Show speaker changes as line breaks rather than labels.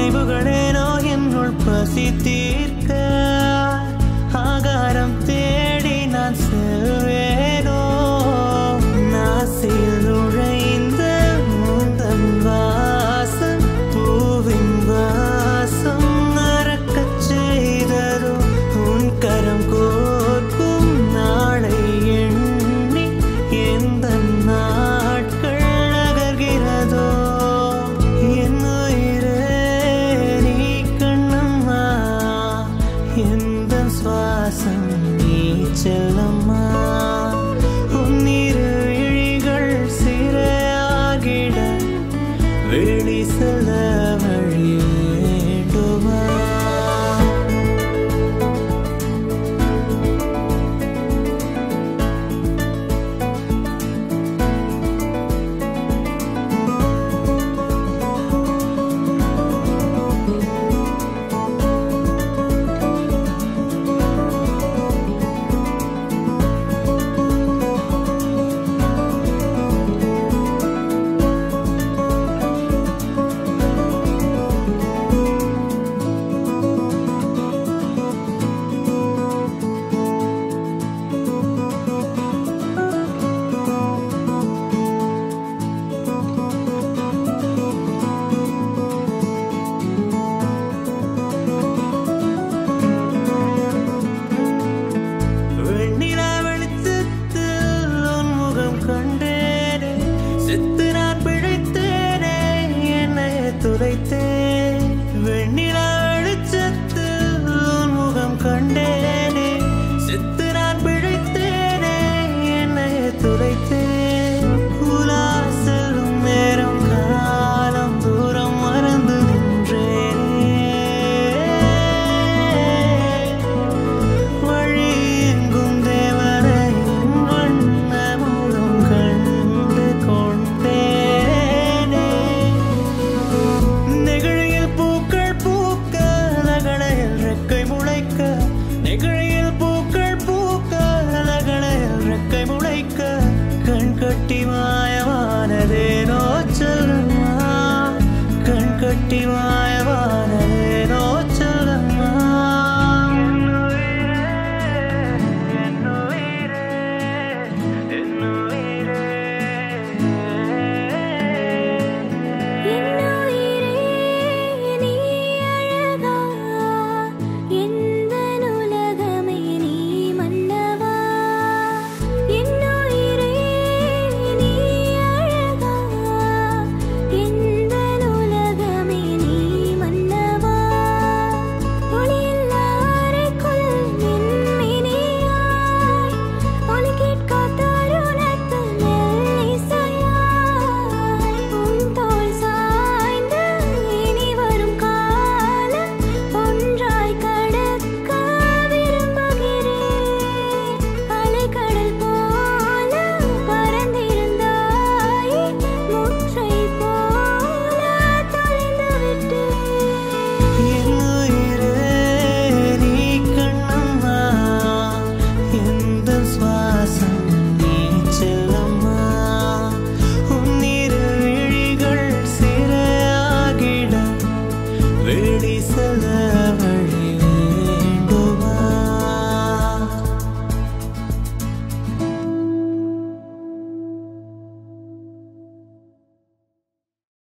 நினைவுகளேனோ என்னுள் பசி தீர்க்க ஆகாரம் தேடி நான் செல்வேனோ நாசில் நுழைந்த முந்தன் வாசம் பூவின் வாசம் மறக்கச் செய்ததோ உன் கரம் கோர்க்கும் நாளை எண்ணி எந்த நாட்கள் நகர்கிறதோ என் உயிரே நீ கண்ணம்மா எந்த சுவாசம் நீ செல்லம்மா உன் இரு விழிகள் சிறையாகிட வெளி செல்ல வழி வேண்டுமா வெண்ணிலா வெளிச்சத்தில் உன் முகம் கண்டேனே செத்து நான் பிழைத்தேனே என்னை துரைத்தேன்